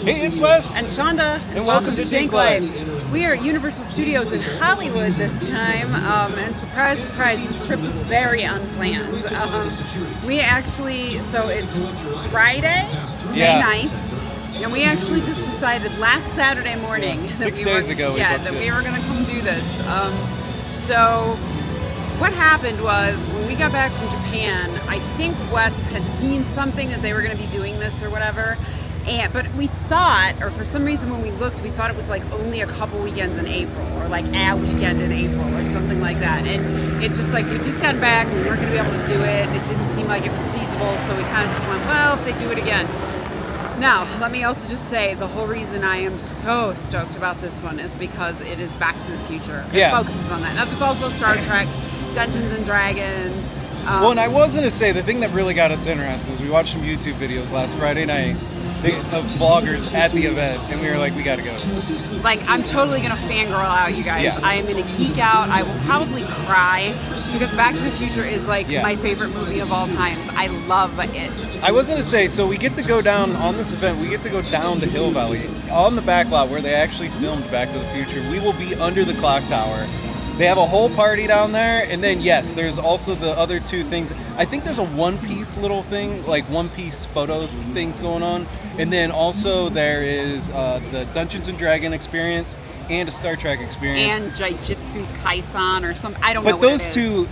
Hey, it's Wes and Chanda, and welcome to DinkLife. We are at Universal Studios in Hollywood this time, and surprise, surprise, this trip was very unplanned. We actually, so it's Friday, May 9th, and we actually just decided last Saturday morning that we were going to come do this. So what happened was, when we got back from Japan, I think Wes had seen something that they were going to be doing this or whatever. But we thought, or for some reason when we looked, we thought it was like only a couple weekends in April, or like a weekend in April, or something like that. And it just like, we just got back, we weren't going to be able to do it. It didn't seem like it was feasible, so we kind of just went, well, if they do it again. Now, let me also just say, the whole reason I am so stoked about this one is because it is Back to the Future. It focuses on that. Now, there's also Star Trek, Dungeons and Dragons. Well, and I was going to say, the thing that really got us interested is we watched some YouTube videos last Friday night of vloggers at the event, and we were like, we gotta go. Like, I'm totally gonna fangirl out, you guys. Yeah. I am gonna geek out. I will probably cry, because Back to the Future is like my favorite movie of all times. I love it. I was gonna say, so we get to go down on this event, we get to go down to Hill Valley, on the back lot where they actually filmed Back to the Future. We will be under the clock tower. They have a whole party down there, and then yes, there's also the other two things. I think there's a One Piece little thing, like One Piece photo things going on, and then also there is the Dungeons and Dragons experience and a Star Trek experience. And Jujutsu Kaisen or something. I don't know. But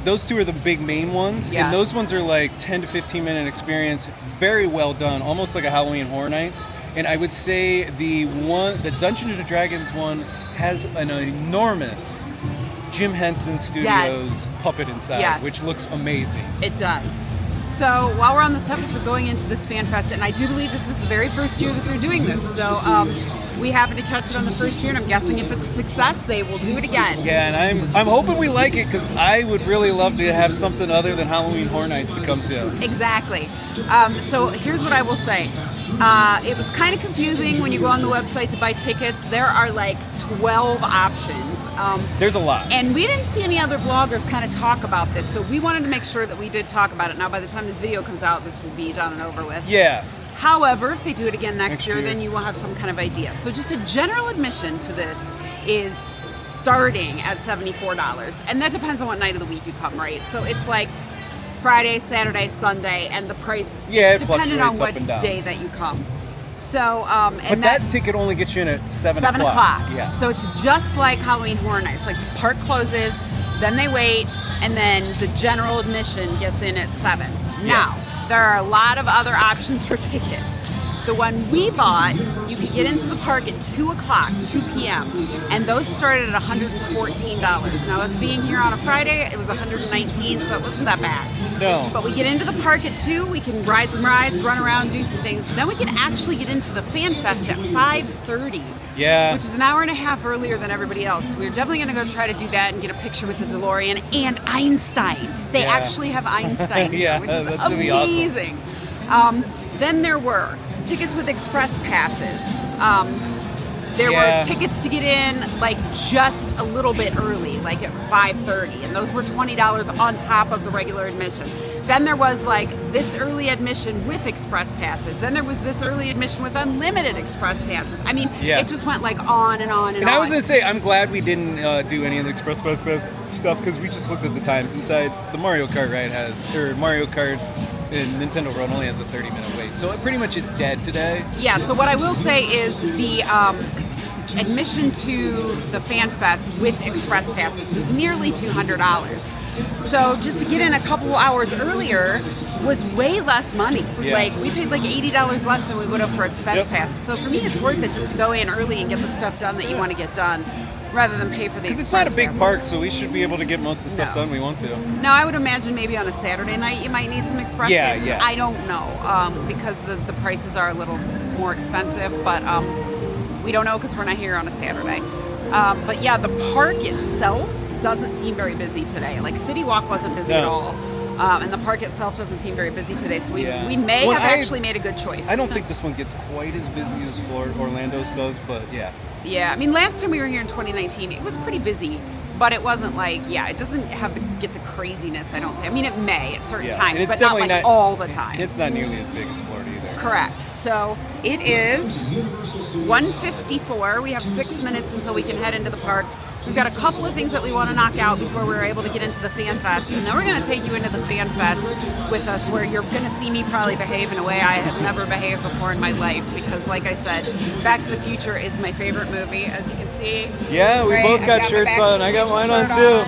those two are the big main ones, and those ones are like 10 to 15 minute experience, very well done, almost like a Halloween Horror Nights. And I would say the Dungeons and Dragons one has an enormous Jim Henson Studios puppet inside, which looks amazing. It does. So while we're on the subject of going into this fan fest, and I do believe this is the very first year that they're doing this, so we happened to catch it on the first year, and I'm guessing if it's a success, they will do it again. Yeah, and I'm hoping we like it, because I would really love to have something other than Halloween Horror Nights to come to. Exactly. So here's what I will say. It was kind of confusing when you go on the website to buy tickets. There are like 12 options. There's a lot. And we didn't see any other vloggers kind of talk about this, so we wanted to make sure that we did talk about it. Now, by the time this video comes out, this will be done and over with. Yeah. However, if they do it again next year, then you will have some kind of idea. So just a general admission to this is starting at $74. And that depends on what night of the week you come, right? So it's like Friday, Saturday, Sunday, and the price depending on what day that you come. So, but that ticket only gets you in at 7 o'clock. Yeah. So it's just like Halloween Horror Nights. Like, the park closes, then they wait, and then the general admission gets in at 7. Now, there are a lot of other options for tickets. The one we bought, you could get into the park at 2 o'clock, 2 p.m., and those started at $114. Now, us being here on a Friday, it was $119, so it wasn't that bad. No. But we get into the park at 2, we can ride some rides, run around, do some things. Then we can actually get into the Fan Fest at 5:30. Yeah. Which is an hour and a half earlier than everybody else. We're definitely going to go try to do that and get a picture with the DeLorean and Einstein. They actually have Einstein here, which is amazing. Awesome. Then there were tickets with express passes. There were tickets to get in like just a little bit early, like at 5:30, and those were $20 on top of the regular admission. Then there was like this early admission with express passes. Then there was this early admission with unlimited express passes. I mean, it just went like on and on and on. And I was gonna say, I'm glad we didn't do any of the express pass stuff, because we just looked at the times inside. The Mario Kart ride Mario Kart in Nintendo World only has a 30-minute wait, so pretty much it's dead today. Yeah. So what I will say is the admission to the Fan Fest with express passes was nearly $200. So just to get in a couple hours earlier was way less money. Like, we paid like $80 less than we would have for express passes. So for me, it's worth it just to go in early and get the stuff done that you want to get done, rather than pay for the express. Because it's not a big park, so we should be able to get most of the stuff done we want to. Now, I would imagine maybe on a Saturday night you might need some express passes. I don't know, because the prices are a little more expensive, but we don't know because we're not here on a Saturday. But yeah, the park itself doesn't seem very busy today. Like, City Walk wasn't busy at all. And the park itself doesn't seem very busy today, so we may have actually made a good choice. I don't think this one gets quite as busy as Orlando's does, but yeah. Yeah, I mean, last time we were here in 2019, it was pretty busy. But it wasn't like, it doesn't get the craziness, I don't think. I mean, it may at certain times, it's but not like all the time. It's not nearly as big as Florida either. Correct. So it is 1:54. We have 6 minutes until we can head into the park. We've got a couple of things that we want to knock out before we're able to get into the FanFest, and then we're going to take you into the FanFest with us, where you're going to see me probably behave in a way I have never behaved before in my life, because like I said, Back to the Future is my favorite movie, as you can see. Yeah, we both got shirts on. I got mine on too.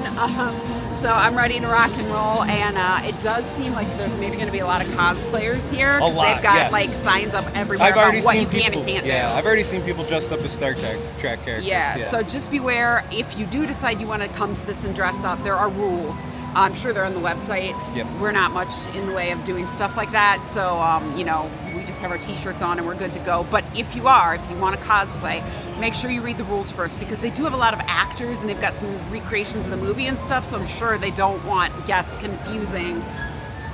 So I'm ready to rock and roll, and it does seem like there's maybe going to be a lot of cosplayers here. A lot, they've got yes. like signs up everywhere about what you can and can't do. Yeah, I've already seen people dressed up as Star Trek characters. Yeah, so just beware. If you do decide you want to come to this and dress up, there are rules. I'm sure they're on the website. Yep. We're not much in the way of doing stuff like that, so you know, we just have our t-shirts on and we're good to go. But if you want to cosplay, make sure you read the rules first, because they do have a lot of actors and they've got some recreations of the movie and stuff, so I'm sure they don't want guests confusing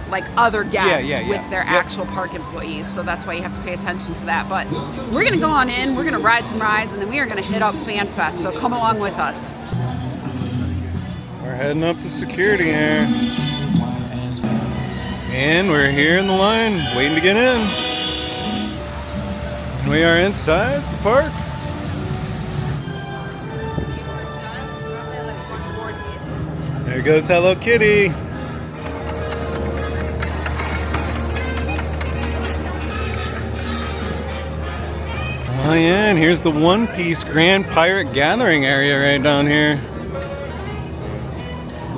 like other guests with their actual park employees, so that's why you have to pay attention to that. But we're gonna go on in, we're gonna ride some rides, and then we are gonna hit up FanFest, so come along with us. We're heading up to security here, and we're here in the line waiting to get in. We are inside the park. There goes Hello Kitty. Oh yeah, and here's the One Piece Grand Pirate Gathering area right down here.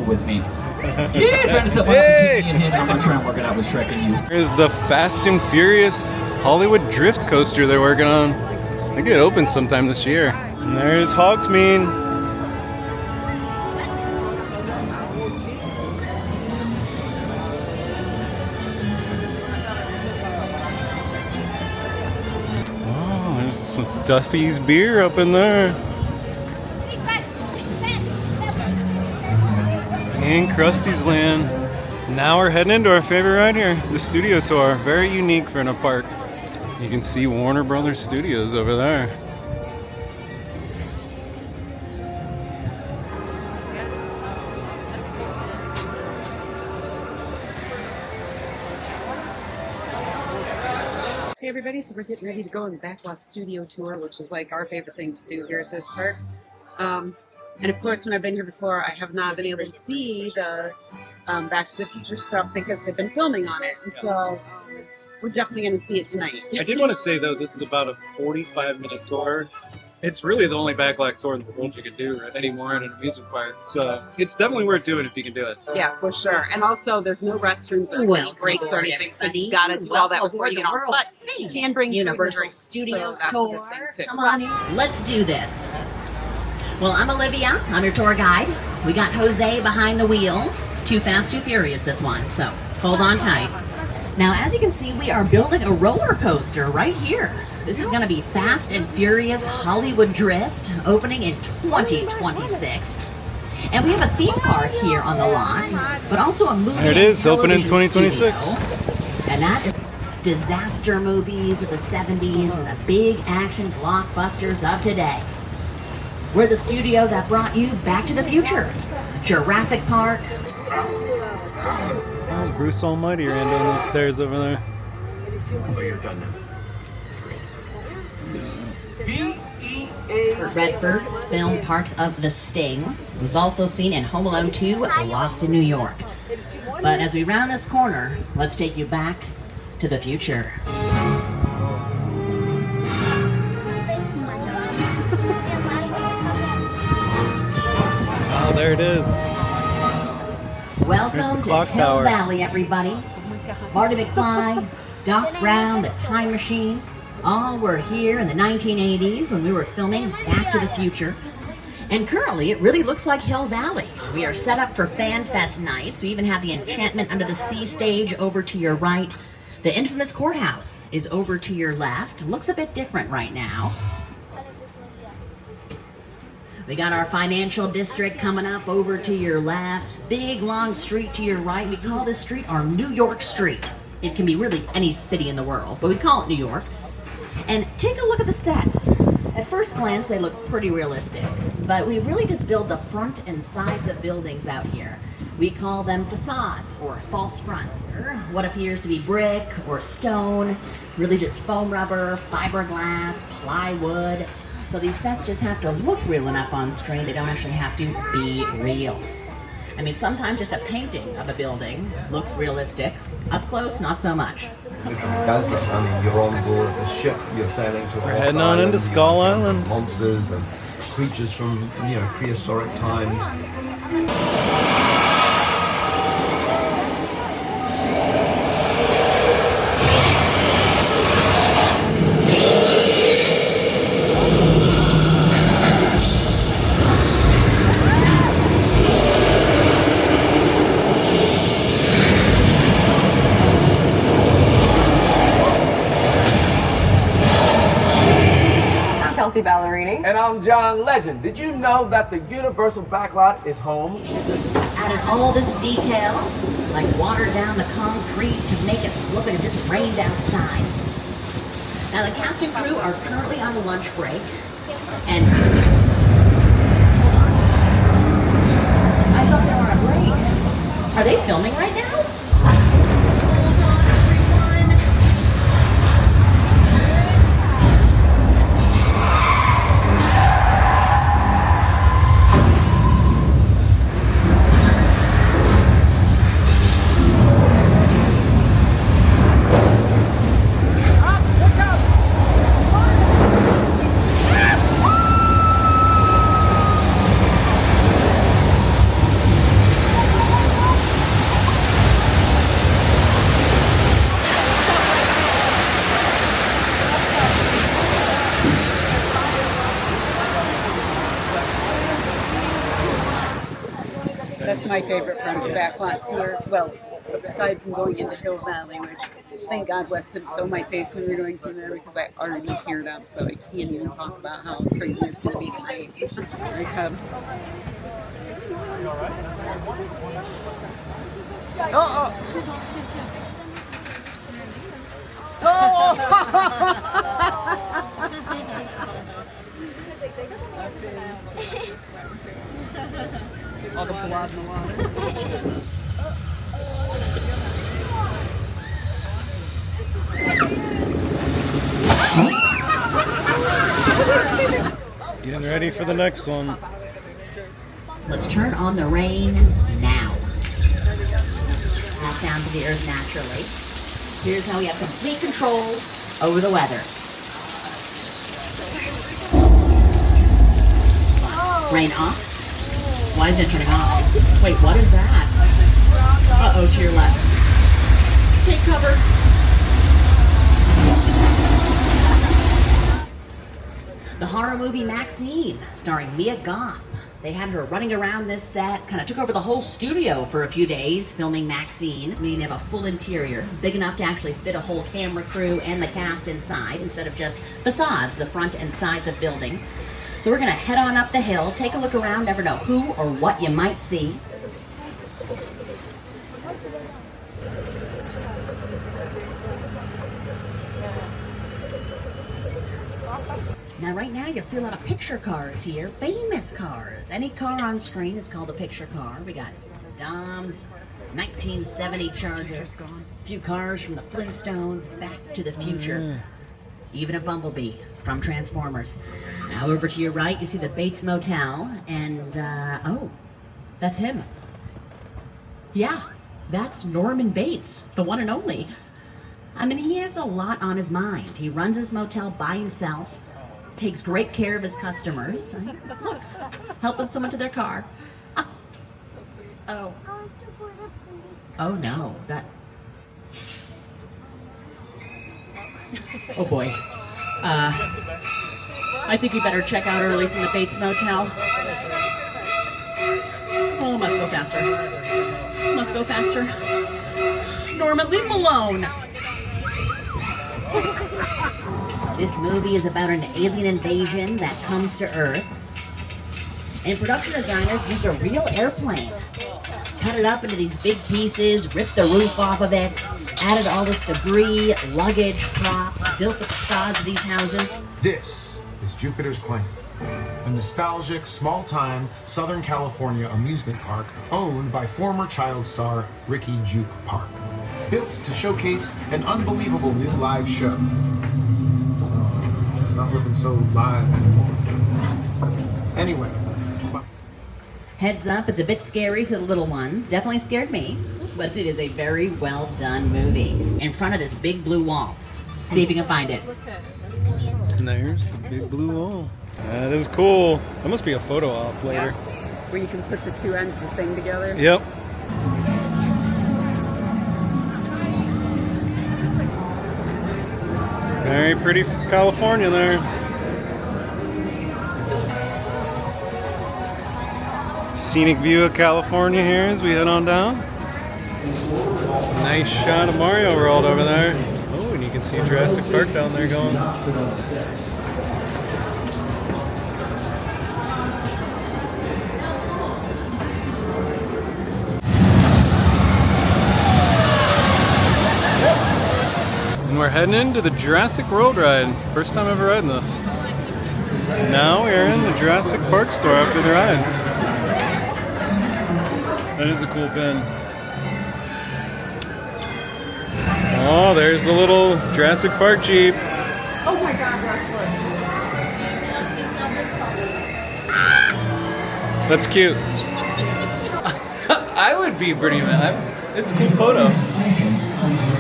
With me. Yeah, trying to set one up between me and him. I'm gonna try and work it out with Shrek and you. Here's the Fast and Furious Hollywood Drift Coaster they're working on. I think it opens sometime this year. And there's Hogsmeade. Oh, there's some Duffy's beer up in there. And Krusty's Land. Now we're heading into our favorite ride here, the studio tour. Very unique for in a park. You can see Warner Brothers Studios over there. Hey everybody, so we're getting ready to go on the Backlot Studio Tour, which is like our favorite thing to do here at this park. And of course, when I've been here before, I have not been able to see the Back to the Future stuff because they've been filming on it. And so we're definitely going to see it tonight. I did want to say, though, this is about a 45-minute tour. It's really the only backlot tour in the world you can do anymore at an amusement park. So it's definitely worth doing if you can do it. Yeah, for sure. And also, there's no restrooms or breaks or anything, so you got to do all that before you know. But you can bring Universal Studios tour. Come on in. Let's do this. Well, I'm Olivia. I'm your tour guide. We got Jose behind the wheel. Too Fast, Too Furious, this one. So hold on tight. Now, as you can see, we are building a roller coaster right here. This is going to be Fast and Furious Hollywood Drift, opening in 2026. And we have a theme park here on the lot, but also a movie. There it is, opening in 2026. Studio. And that is disaster movies of the 70s and the big action blockbusters of today. We're the studio that brought you Back to the Future, Jurassic Park. Oh, Bruce Almighty ran down those stairs over there. Oh, you're done now. Redford filmed parts of The Sting. It was also seen in Home Alone 2, Lost in New York. But as we round this corner, let's take you back to the future. Oh, there it is. Welcome to Hill Valley, everybody. Marty McFly, Doc Brown, the Time Machine, all were here in the 1980s when we were filming Back to the Future. And currently, it really looks like Hill Valley. We are set up for FanFest nights. We even have the Enchantment Under the Sea stage over to your right. The infamous courthouse is over to your left. Looks a bit different right now. We got our financial district coming up over to your left. Big long street to your right. We call this street our New York Street. It can be really any city in the world, but we call it New York. And take a look at the sets. At first glance, they look pretty realistic. but we really just build the front and sides of buildings out here. We call them facades or false fronts. What appears to be brick or stone, really just foam rubber, fiberglass, plywood. So these sets just have to look real enough on screen. They don't actually have to be real. I mean, sometimes just a painting of a building looks realistic. Up close, not so much. Literally does that. I mean, you're on board the ship, you're sailing to a We're heading on into Skull Island. Monsters and creatures from, prehistoric times. Ballerini. And I'm John Legend. Did you know that the Universal backlot is home? Added all this detail, like watered down the concrete to make it look like it just rained outside. Now the cast and crew are currently on a lunch break, and hold on. I thought they were on a break. Are they filming right now? Hold on, everyone. That's my favorite part of the backlot tour. Well, aside from going into Hill Valley, which thank God Wes didn't film my face when we were going through there because I already teared up, so I can't even talk about how crazy it's going to be tonight. Here he comes. All the blood in the water. Getting ready for the next one. Let's turn on the rain now. Back down to the earth naturally. Here's how we have complete control over the weather. Rain off. Why isn't it turning off? Wait, what is that? Uh-oh, to your left. Take cover. The horror movie Maxine, starring Mia Goth. They had her running around this set, kind of took over the whole studio for a few days filming Maxine. Meaning they have a full interior, big enough to actually fit a whole camera crew and the cast inside, instead of just facades, the front and sides of buildings. So we're gonna head on up the hill, take a look around, never know who or what you might see. Now right now you'll see a lot of picture cars here, famous cars. Any car on screen is called a picture car. We got Dom's 1970 Charger, a few cars from the Flintstones, Back to the Future, even a Bumblebee from Transformers. Now over to your right, you see the Bates Motel, and oh, that's him. Yeah, that's Norman Bates, the one and only. I mean, he has a lot on his mind. He runs his motel by himself, takes great care of his customers. Look, helping someone to their car. Oh. Oh no, that... Oh boy. I think you better check out early from the Bates Motel. Oh, must go faster. Must go faster. Norman, leave him alone. This movie is about an alien invasion that comes to Earth. And production designers used a real airplane. Cut it up into these big pieces, ripped the roof off of it, added all this debris, luggage, props, built the facades of these houses. This is Jupiter's claim. a nostalgic, small-time Southern California amusement park owned by former child star Ricky Juke Park. Built to showcase an unbelievable new live show. It's not looking so live anymore. Anyway. Heads up, it's a bit scary for the little ones. Definitely scared me. But it is a very well done movie. In front of this big blue wall. See if you can find it. And there's the big blue wall. That is cool. That must be a photo op later. Yeah. Where you can put the two ends of the thing together. Yep. Very pretty California there. Scenic view of California here as we head on down. It's a nice shot of Mario World over there. Oh, and you can see Jurassic Park down there going. And we're heading into the Jurassic World ride. First time ever riding this. Now we're in the Jurassic Park store after the ride. That is a cool pin. Oh, there's the little Jurassic Park Jeep. Oh my God, Russell. That's cute. I would be pretty mad. It's a cool photo.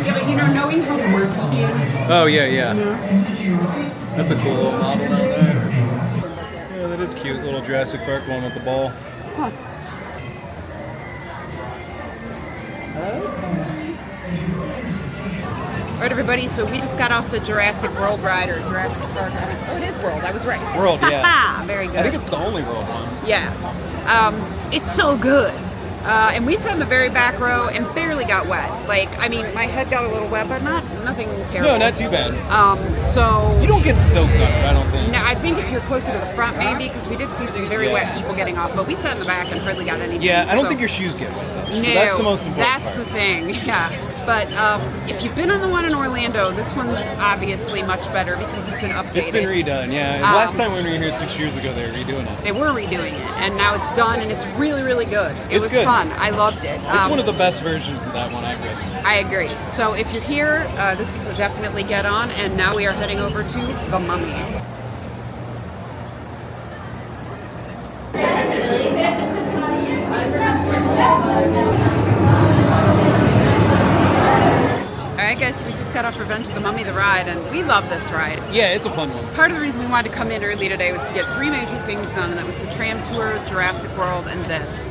Yeah, but you know, knowing how quirky he is. Oh, yeah. That's a cool little model down there. Yeah, that is cute. Little Jurassic Park one with the ball. Huh. Alright everybody, so we just got off the Jurassic World ride, or Jurassic Park. Oh, it is World, I was right. World, yeah. Very good. I think it's the only World one. Yeah. It's so good. And we sat in the very back row and barely got wet. Like, I mean, my head got a little wet, but nothing terrible. No, not too bad. So... You don't get soaked up, I don't think. No, I think if you're closer to the front, maybe, because we did see some very wet people getting off, but we sat in the back and hardly got anything. Yeah, I don't think your shoes get wet, though. No, So that's the most important that's part. the thing, yeah. But if you've been on the one in Orlando, this one's obviously much better because it's been updated. It's been redone, yeah. Last time when we were here 6 years ago, they were redoing it. They were redoing it, and now it's done, and it's really, really good. It was good. fun. I loved it. It's one of the best versions of that one I've read. I agree. So if you're here, this is a definitely get on, and now we are heading over to The Mummy. Alright guys, so we just got off Revenge of the Mummy, the ride, and we love this ride. Yeah, it's a fun one. Part of the reason we wanted to come in early today was to get 3 major things done, and that was the tram tour, Jurassic World, and this.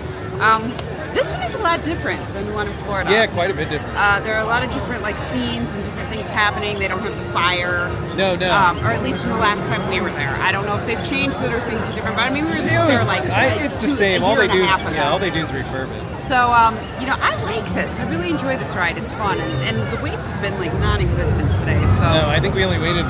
This one is a lot different than the one in Florida. Yeah, quite a bit different. There are a lot of different scenes and different things happening. They don't have the fire. No. Or at least from the last time we were there. I don't know if they've changed it or things are different, but I mean we were there it's the same. All they do is refurb it. So, I like this. I really enjoy this ride. It's fun, and the waits have been non-existent today. So no, I think we only waited.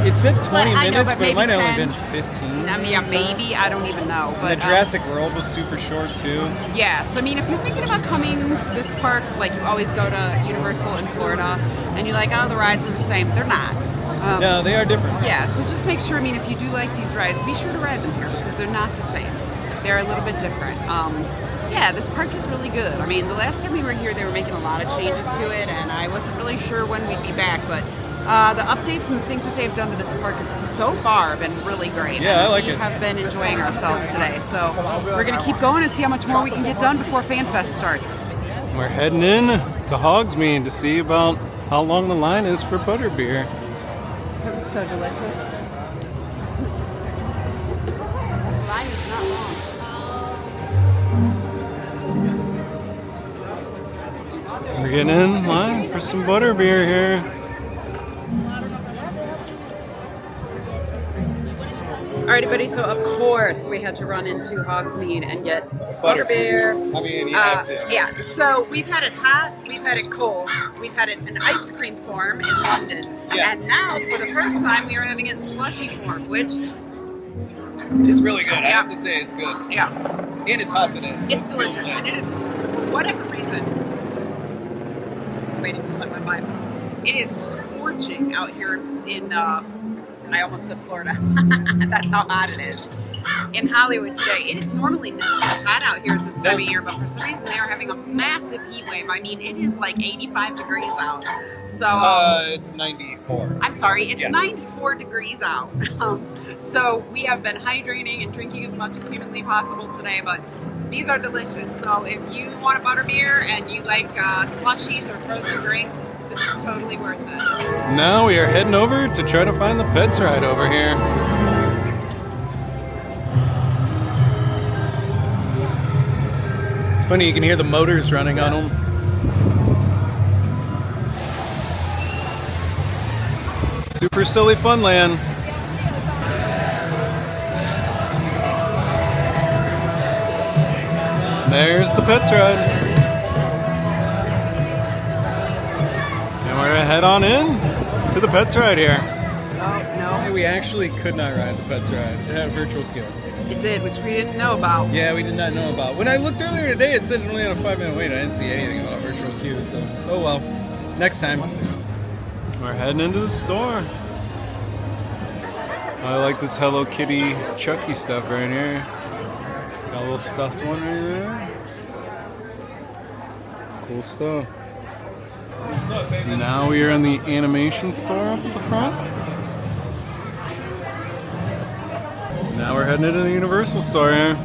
It said 20 minutes, but it might have only 10. been 15. I mean, maybe. I don't even know. But And the Jurassic World was super short too. Yeah. So I mean, if you're thinking about coming to this park, like you always go to Universal in Florida, and you're like, oh, the rides are the same. They're not. No, they are different. Yeah. So just make sure. I mean, if you do like these rides, be sure to ride them here because they're not the same. They're a little bit different. Yeah, this park is really good. I mean, the last time we were here, they were making a lot of changes to it, and I wasn't really sure when we'd be back, but the updates and the things that they've done to this park so far have been really great. Yeah, I like it. We have been enjoying ourselves today, so we're going to keep going and see how much more we can get done before FanFest starts. We're heading in to Hogsmeade to see about how long the line is for butterbeer. Because it's so delicious. The line is not long. We're getting in line for some butterbeer here. Alrighty, buddy. So of course we had to run into Hogsmeade and get butterbeer. I mean, you have to. Yeah. So we've had it hot, we've had it cold, we've had it in ice cream form in London, and now for the first time we are having it in slushy form, which it's really good. I have to say, it's good. Yeah. And it's hot today. So it's delicious, and it is whatever reason. I was waiting to let my mind. It is scorching out here in. I almost said Florida. That's how hot it is. in Hollywood today. It is normally not hot out here at this time of year, but for some reason they are having a massive heat wave. I mean, it is like 85 degrees out. So it's 94. I'm sorry, it's 94 degrees out. So we have been hydrating and drinking as much as humanly possible today, but these are delicious. So if you want a butterbeer and you like slushies or frozen drinks, this is totally worth it. Now we are heading over to try to find the pets ride over here. It's funny, you can hear the motors running on them. Super Silly Funland. There's the pets ride. And we're gonna head on in to the pets ride here. Oh, no. We actually could not ride the pets ride. It had a virtual queue. It did, which we didn't know about. Yeah, we did not know about. When I looked earlier today, it said it only had a 5-minute wait. I didn't see anything about virtual queue, so oh well. Next time. We're heading into the store. I like this Hello Kitty Chucky stuff right here. Got a little stuffed one right there. Cool stuff. Now we are in the animation store up at the front. Now we're heading into the Universal store here.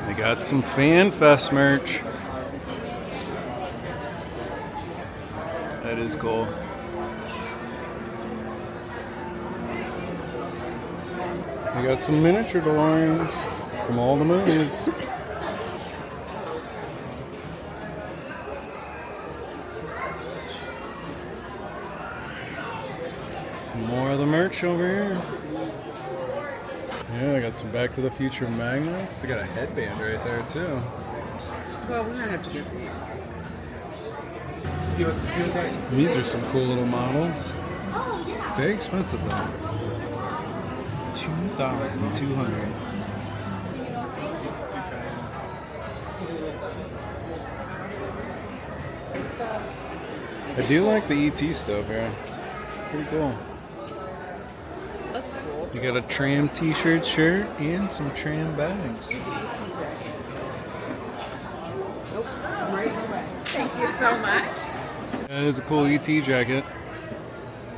They got some FanFest merch. That is cool. We got some miniature DeLoreans from all the movies. Some more of the merch over here. Yeah, I got some Back to the Future magnets. They got a headband right there too. Well, we're gonna have to get these. These are some cool little models. Very expensive though. $2,200. I do like the ET stuff here. Pretty cool. That's cool. You got a Tram t-shirt shirt and some Tram bags. Thank you so much. That is a cool ET jacket.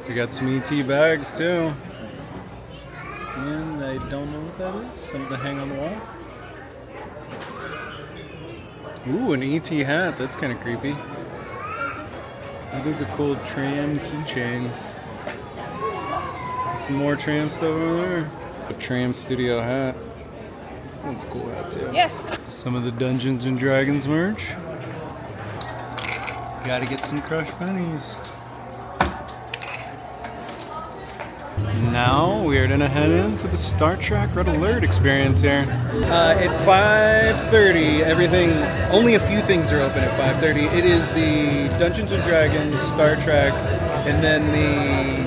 We got some ET bags too. And I don't know what that is. Something to hang on the wall. Ooh, an ET hat. That's kind of creepy. That is a cool Tram keychain. Some more Tram stuff over there. A Tram studio hat. That's a cool hat too. Yes. Some of the Dungeons and Dragons merch. Gotta get some crushed pennies. Now we're gonna head into the Star Trek Red Alert experience here. At 5:30, everything, only a few things are open at 5:30. It is the Dungeons and Dragons, Star Trek, and then the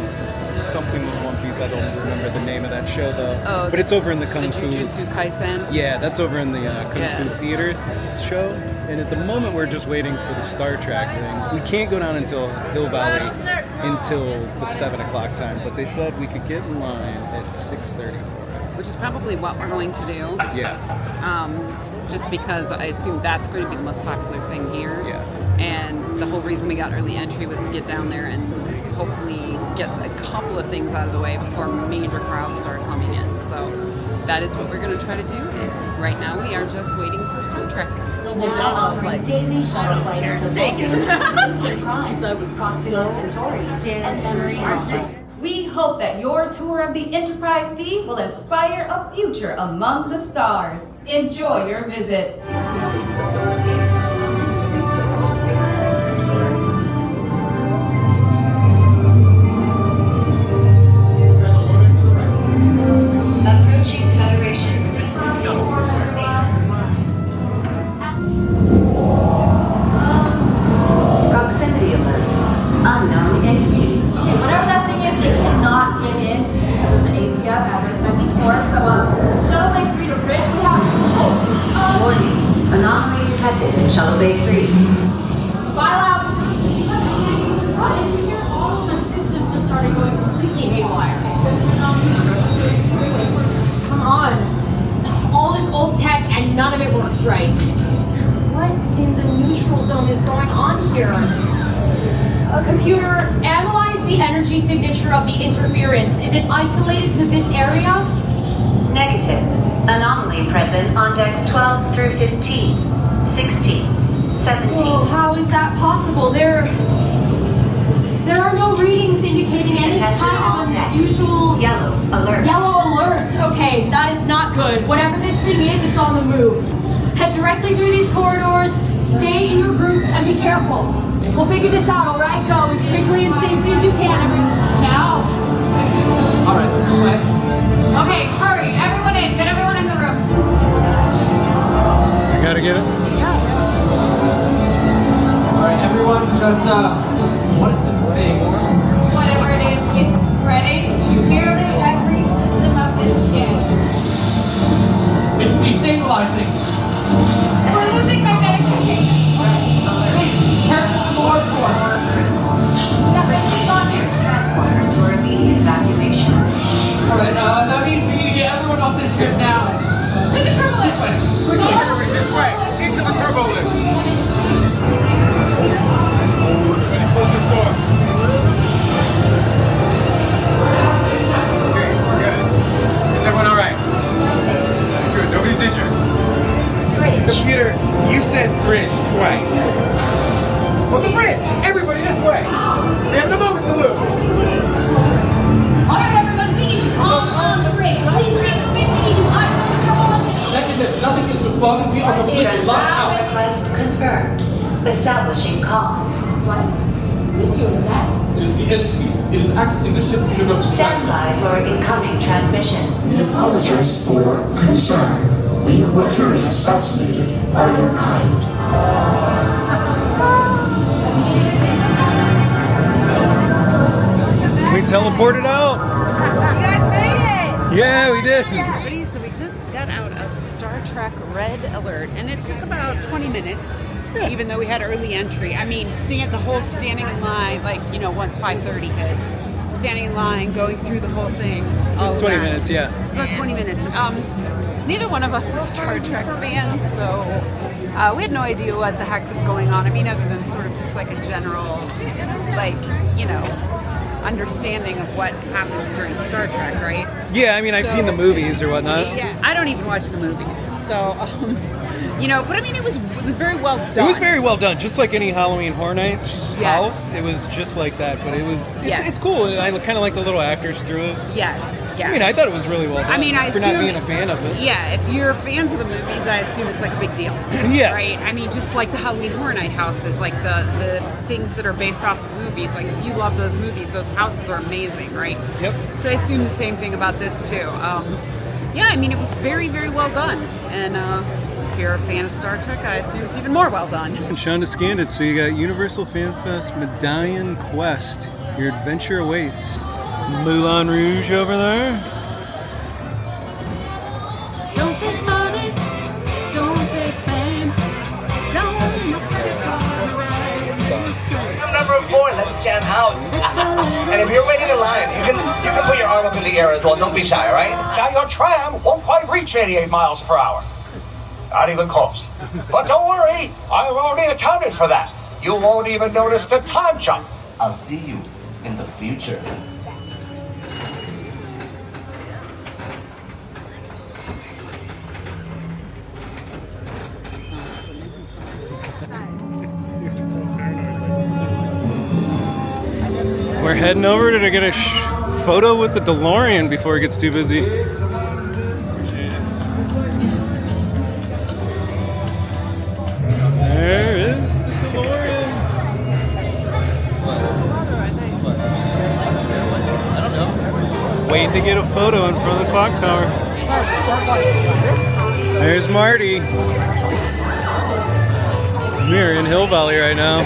something with One Piece. I don't remember the name of that show though. Oh, but it's over in the Kung Fu. Jujutsu Kaisen. Yeah, that's over in the Kung Fu Theater show. And at the moment, we're just waiting for the Star Trek thing. We can't go down until Hill Valley until the 7 o'clock time, but they said we could get in line at 6:30. Which is probably what we're going to do. Yeah. Just because I assume that's going to be the most popular thing here. Yeah. And the whole reason we got early entry was to get down there and hopefully get a couple of things out of the way before major crowds start coming in. So that is what we're going to try to do. And right now we are just waiting for Star Trek. Now offering daily shuttle flights to Vulcan, Proxima Centauri, and memory objects. We hope that your tour of the Enterprise D will inspire a future among the stars. Enjoy your visit. Approaching Federation. Proximity alert. Unknown entity. Whatever that thing is, they cannot get in because of the ACF address 94. So, shuttle bay 3 to bridge. Warning. Anomaly detected in Shuttle Bay 3. File out. What is here? All of my systems just started going none of it works right. What in the neutral zone is going on here? A computer, analyze the energy signature of the interference. Is it isolated to this area? Negative. Anomaly present on decks 12 through 15, 16, 17. Oh, how is that possible? There are no readings indicating any Attention kind all of decks. unusual... Yellow alert. Yellow alert. Okay, that is not good. Whatever this thing is, it's on the move. Head directly through these corridors, stay in your groups, and be careful. We'll figure this out, all right? Go as quickly and safely as you can. Now. All right, this way. Okay, hurry. Everyone in. Get everyone in the room. I gotta get it. All right, everyone, just what is this thing? Whatever it is, it's spreading to nearly every system of this ship. It's destabilizing. We're losing magnetic containment. Careful on the hard floor. Nothing's on here. Transporters for immediate evacuation. All right, that means we need to get everyone off this ship now. To the turbo lift. We're going this way. Into the turbo lift. Close the door. Okay, we're good. Is everyone all right? Good. Nobody's injured. Computer, you said bridge twice. Well, the bridge! Everybody this way! We have a moment to lose! All right, everyone, we need you all on the bridge. Please keep moving. We need you on the turbo lift. Negative. Nothing is responding. We are completely locked Transaction out. request confirmed. Establishing cause. What? Who's doing that? It is the entity. It is accessing the ship's universal Stand transport. by for incoming transmission. We apologize for concern. We were curious, fascinated by your kind. We teleported out. You guys made it! Yeah, we did. Everybody, so we just got out of Star Trek Red Alert, and it took about 20 minutes, even though we had early entry. I mean, the whole standing in line, like, you know, once 5:30 hit, standing in line, going through the whole thing. It was 20 minutes, yeah. It's about 20 minutes. Neither one of us is Star Trek fans, so we had no idea what the heck was going on. I mean, other than sort of just like a general, like, you know, understanding of what happens during Star Trek, right? Yeah, I mean, I've seen the movies or whatnot. Yeah, I don't even watch the movies, so you know. But I mean, it was very well done. It was very well done, just like any Halloween Horror Nights Yes. house. It was just like that, but it's cool. And I kind of like the little actors through it. Yes, yeah. I mean, I thought it was really well done. I mean, I for not assume- being a fan of it. Yeah, if you're fans of the movies, I assume it's like a big deal. Yeah. Right? I mean, just like the Halloween Horror Night houses, like the things that are based off of movies. Like, if you love those movies, those houses are amazing, right? Yep. So I assume the same thing about this too. Yeah, I mean, it was very, very well done. And if you're a fan of Star Trek, I assume it's even more well done. And Chanda scanned it, so you got Universal FanFest Medallion Quest. Your adventure awaits. Some Moulin Rouge over there. Don't take money. Don't take fame. Number 4, let's jam out. And if you're ready to line, you can put your arm up in the air as well. Don't be shy, all right? Now your tram won't quite reach 88 miles per hour. Not even close. But don't worry, I've already accounted for that. You won't even notice the time jump. I'll see you in the future. We're heading over to get a photo with the DeLorean before it gets too busy. There is the DeLorean. I don't know. Waiting to get a photo in front of the clock tower. There's Marty. We're in Hill Valley right now.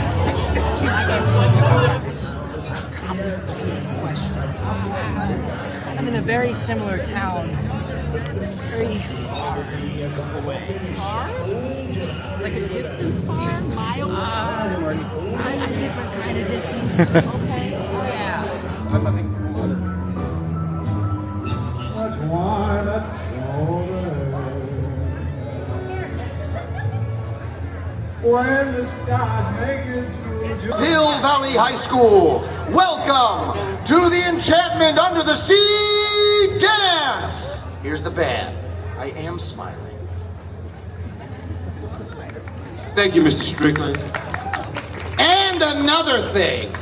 I'm in a very similar town. Very far. Far? Like a distance far? Miles? A different kind of distance. Okay. Yeah. when the stars make it through. Hill Valley High School, welcome to the Enchantment Under the Sea Dance! Here's the band. I am smiling. Thank you, Mr. Strickland. And another thing.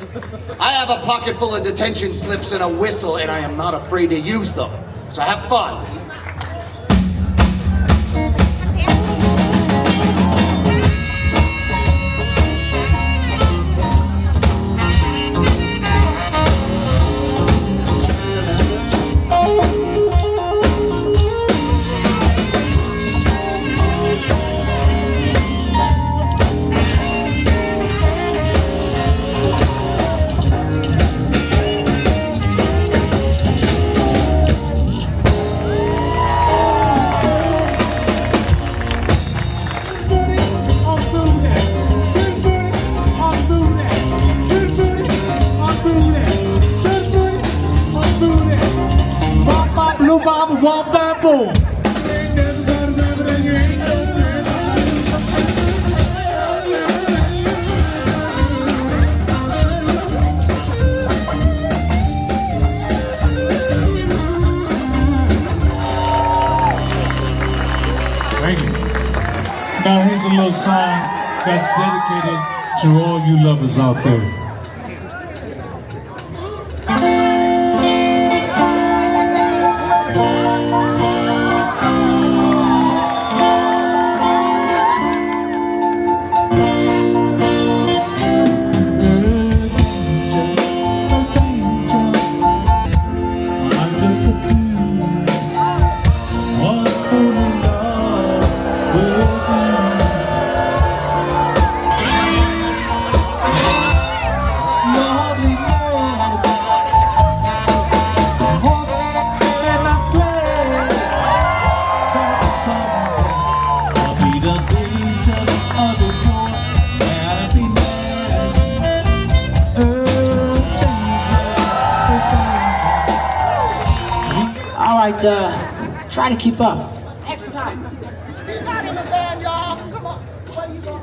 I have a pocket full of detention slips and a whistle, and I am not afraid to use them. So have fun. Now here's a little song that's dedicated to all you lovers out there. Try to keep up. Next time. Not in the band, y'all. Come on. What are you going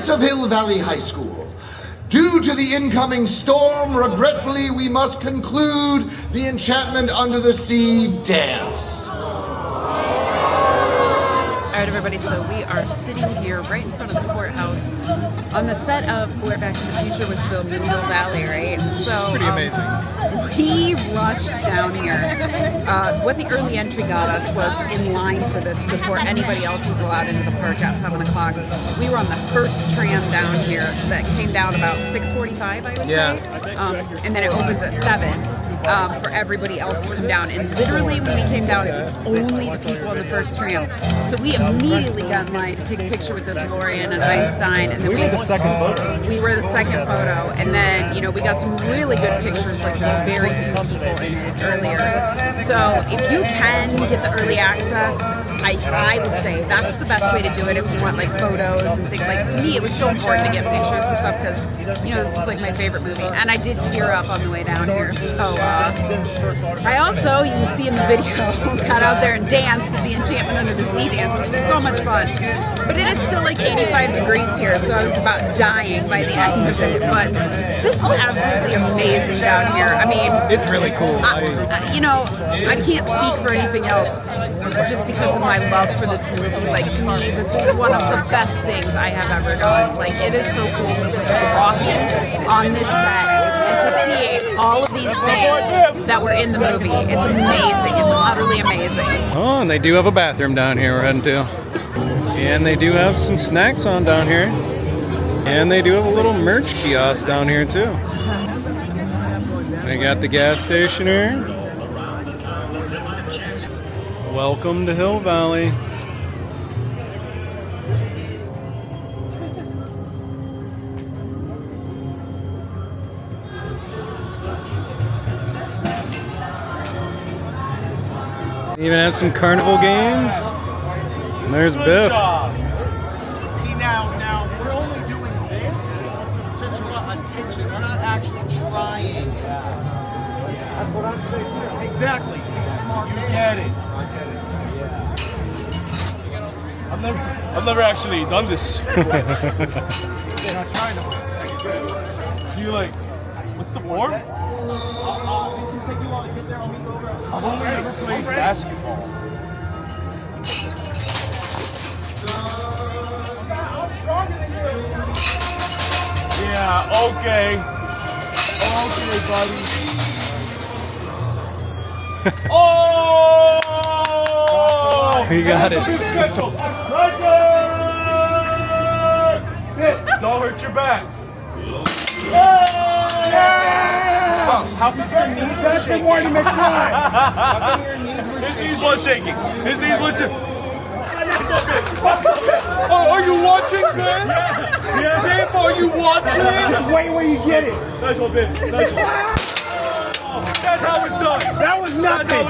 Of Hill Valley High School. Due to the incoming storm, regretfully, we must conclude the Enchantment Under the Sea dance. All right, everybody, so we are sitting here right in front of the courthouse on the set of where Back to the Future was filmed in Hill Valley, right? So pretty amazing. We rushed down here. What the early entry got us was in line for this before anybody else was allowed into the park at 7 o'clock. We were on the first tram down here that came down about 6:45, I would say. And then it opens at 7. For everybody else to come down. And literally when we came down, it was only the people on the first tram. So we immediately got in line to take a picture with the DeLorean and Einstein. And then we were the second photo. We were the second photo. And then, we got some really good pictures, like very few people in it earlier. So if you can get the early access, I would say that's the best way to do it if you want like photos and things. Like, to me, it was so important to get pictures and stuff because, this is like my favorite movie. And I did tear up on the way down here. So I also, you can see in the video, got out there and danced at the Enchantment Under the Sea dance, which was so much fun. But it is still like 85 degrees here, so I was about dying by the end of it. But this is absolutely amazing down here. I mean, it's really cool. I can't speak for anything else just because of my love for this movie. Like, to me, this is one of the best things I have ever done. Like, it is so cool to just be walking on this set and to see all of these things that were in the movie. It's amazing. It's utterly amazing. Oh, and they do have a bathroom down here we're heading to. And they do have some snacks on down here. And they do have a little merch kiosk down here too. They got the gas station here. Welcome to Hill Valley. Even has some carnival games. And there's Biff. See now we're only doing this to draw attention. We're not actually trying. That's what I'm saying too. Exactly. See, smart man. Get it. I get it. Yeah. I've never actually done this. They're not trying to. Do you like? What's the board? It's gonna take you long to get there. I'll meet you over. I've only ever played basketball. Yeah, okay. Okay, buddy. Oh! He got it. Don't hurt your back. How come your knees were shaking? How come your knees were shaking? His knees was shaking. His knees was shaking. Oh, are you watching, Ben? Yeah. Biff, are you watching? Just wait where you get it. Nice one, Biff. Nice one. That's how it's done. That was nothing.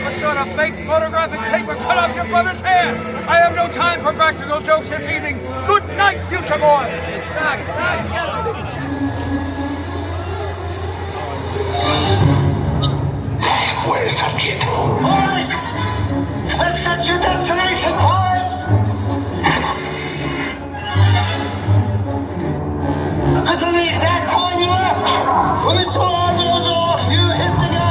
What sort of fake photographic paper cut off your brother's hair? I have no time for practical jokes this evening. Good night, future boy. Where's that kid? Boys! Let's set your destination, boys! This is the exact time you left! When this alarm goes off, you hit the gas!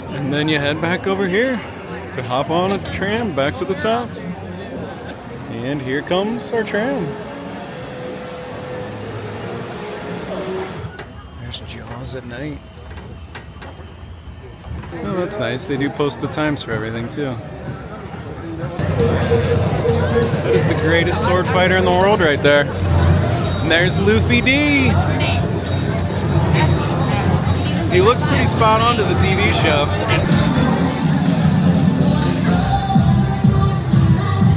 And then you head back over here to hop on a tram back to the top. And here comes our tram. There's Jaws at night. Oh, that's nice. They do post the times for everything too. That is the greatest sword fighter in the world right there. And there's Luffy D. He looks pretty spot on to the TV show.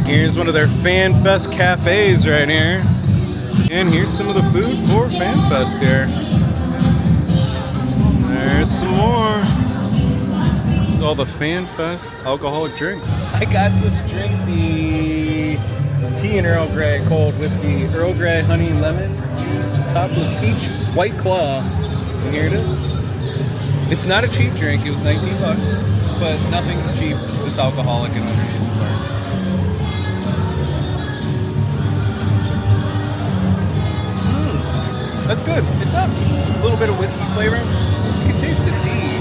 Here's one of their FanFest cafes right here. And here's some of the food for FanFest here. There's some more. There's all the FanFest alcoholic drinks. I got this drink, the tea and Earl Grey cold whiskey, Earl Grey honey lemon juice topped with peach White Claw. And here it is. It's not a cheap drink. It was $19, but nothing's cheap that's alcoholic and underneath the bar. That's good. It's up. A little bit of whiskey flavor. You can taste the tea.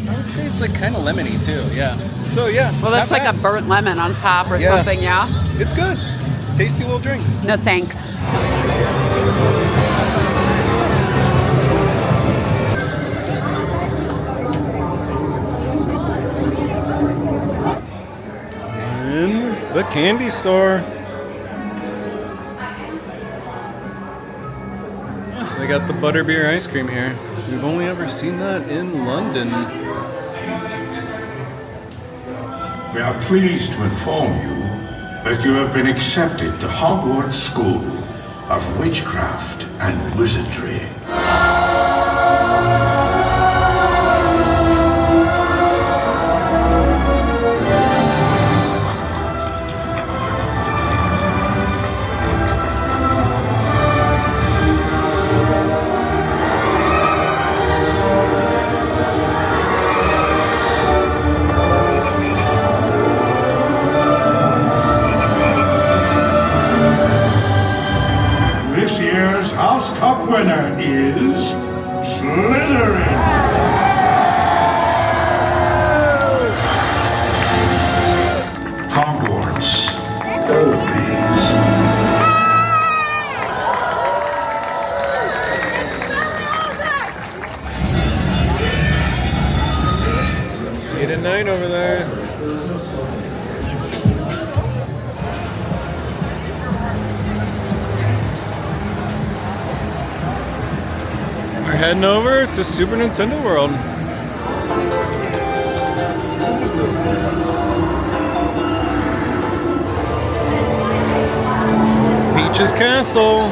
I would say it's like kind of lemony too. Yeah. So yeah. Well, that's like a burnt lemon on top or something. Yeah. It's good. Tasty little drink. No thanks. The candy store. They got the butterbeer ice cream here. We've only ever seen that in London. We are pleased to inform you that you have been accepted to Hogwarts School of Witchcraft and Wizardry. This year's House Cup winner is Slytherin. heading over to Super Nintendo World. Peach's Castle.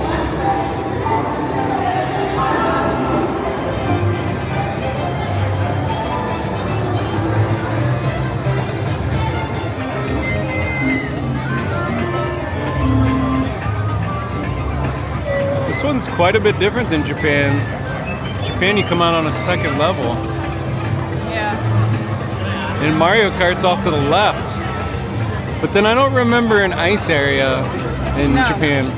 This one's quite a bit different than Japan. Japan, you come out on a second level. Yeah. And Mario Kart's off to the left. But then I don't remember an ice area in Japan.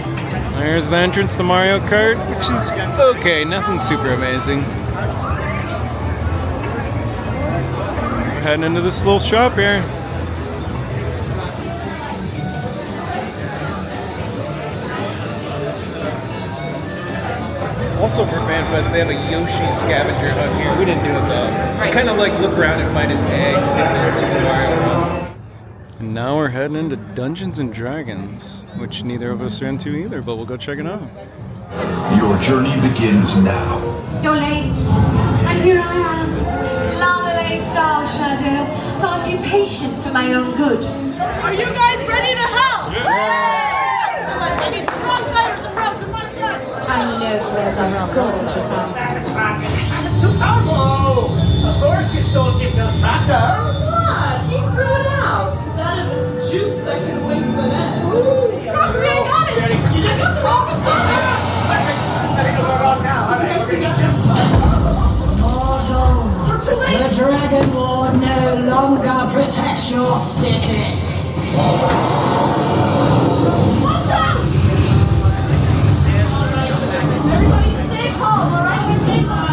There's the entrance to Mario Kart, which is okay, nothing super amazing. We're heading into this little shop here. Also for FanFest, they have a Yoshi scavenger hunt here. We didn't do it though. Right. Kind of like look around and find his eggs that are in Super Mario World. And now we're heading into Dungeons and Dragons, which neither of us are into either, but we'll go check it out. Your journey begins now. You're late, and here I am. Lalele style shadow, far too patient for my own good. Are you guys ready to help? Excellent. I need strong fighters and rogues on my side. I know where's our real gorgeous are. It's too powerful. Of course you stole Kingdom's tractor. What? He threw it out. That is this juice that can wait for the net. Ooh, procreate on it. You didn't get the rockets on there. I think we're on now. Mortals, the dragon war no longer protects your city. Watch out! Everybody stay calm, alright? Stay calm.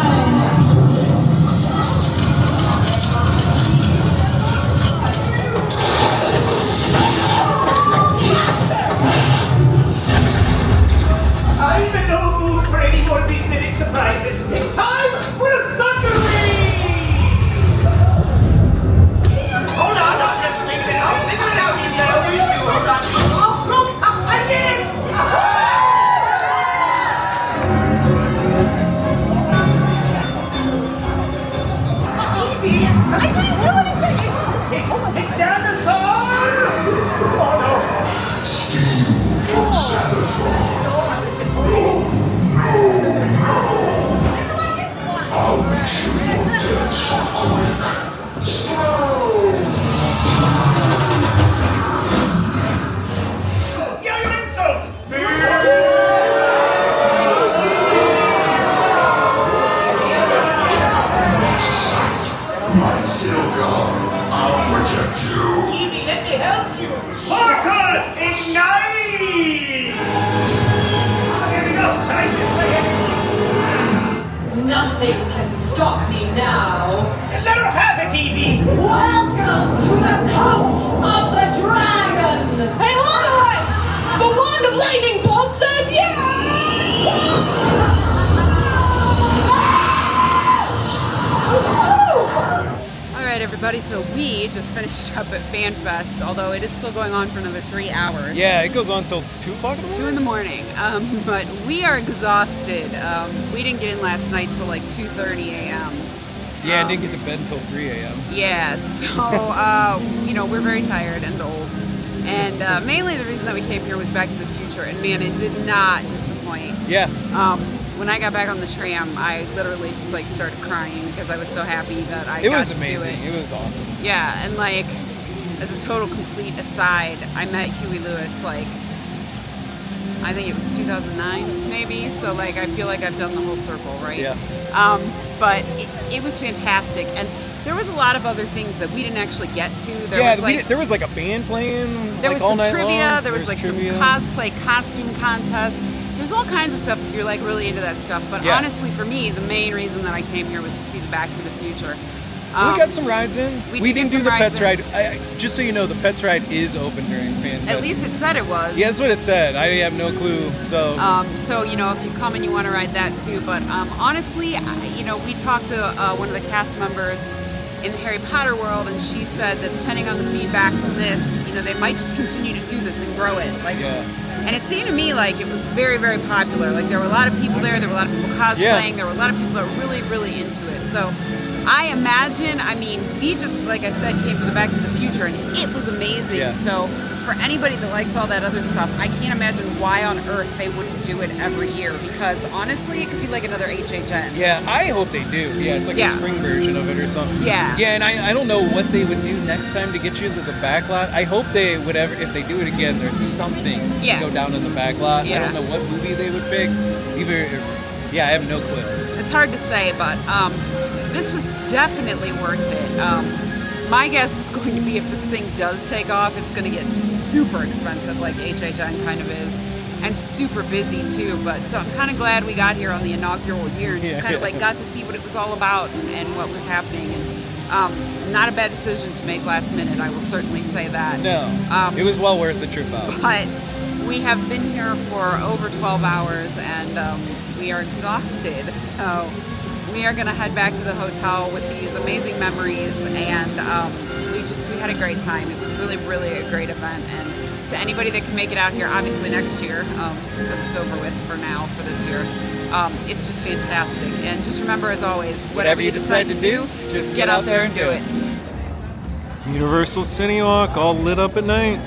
I'm in no mood for any more of these knitting surprises. It's time for the thundery! Hold on, I'll just figure it out. Figure it out, you little wish you. Hold on. Oh, look, I did it! I didn't do anything! It's down to time! Oh, no. Steal from Xanathar. I'll make sure your deaths are quick. Yeah, your insults! My Silga, I'll protect you. Evie, let me help you! Holocaust, ignite! Here we go! Right this way! Nothing can stop me now. Let her have it, Evie! Welcome to the cult of the dragon! Hey, Lorelei! The wand of lightning bolt says yes! Alright everybody, so we just finished up at FanFest, although it is still going on for another 3 hours. Yeah, it goes on till 2 o'clock in the morning? 2 in the morning. But we are exhausted. We didn't get in last night till like 2:30 a.m. Yeah, I didn't get to bed until 3 a.m. Yeah, so, we're very tired and old. And mainly the reason that we came here was Back to the Future, and man, it did not disappoint. Yeah. When I got back on the tram, I literally just like started crying because I was so happy that I It got was to amazing. do it. It was awesome. Yeah, and like, as a total complete aside, I met Huey Lewis like, I think it was 2009 maybe, so like I feel like I've done the whole circle, right? Yeah. But it was fantastic, and there was a lot of other things that we didn't actually get to. There was like a band playing there like was all some night trivia, long. there was like trivia. some cosplay costume contest. There's all kinds of stuff if you're like really into that stuff. But Yeah. honestly, for me, the main reason that I came here was to see the Back to the Future. We got some rides in. We didn't do the Pets rides ride. Just so you know, the Pets ride is open during FanFest. At least it said it was. Yeah, that's what it said. I have no clue. So. So if you come and you want to ride that too. But honestly, we talked to one of the cast members in the Harry Potter world, and she said that depending on the feedback from this, they might just continue to do this and grow it. Like, Yeah. and it seemed to me like it was very, very popular. Like there were a lot of people there were a lot of people cosplaying, there were a lot of people that were really, really into it. So I imagine, I mean, we just, like I said, came for the Back to the Future and it was amazing. Yeah. So for anybody that likes all that other stuff, I can't imagine why on earth they wouldn't do it every year, because honestly, it could be like another HHN. Yeah, I hope they do. Yeah, it's like a spring version of it or something. Yeah. Yeah, and I don't know what they would do next time to get you into the back lot. I hope they would ever, if they do it again, there's something to go down in the back lot. Yeah. I don't know what movie they would pick. I have no clue. It's hard to say, but this was definitely worth it. My guess is going to be if this thing does take off, it's going to get super expensive like HHN kind of is, and super busy too. But so I'm kind of glad we got here on the inaugural year and just kind of like got to see what it was all about and what was happening. And not a bad decision to make last minute, I will certainly say that. No, it was well worth the trip out. But we have been here for over 12 hours and we are exhausted, so we are going to head back to the hotel with these amazing memories, and we had a great time. It was really, really a great event, and to anybody that can make it out here, obviously next year, because it's over with for now for this year, it's just fantastic. And just remember, as always, whatever you decide to do, just get out there and do it. Universal City Walk, all lit up at night.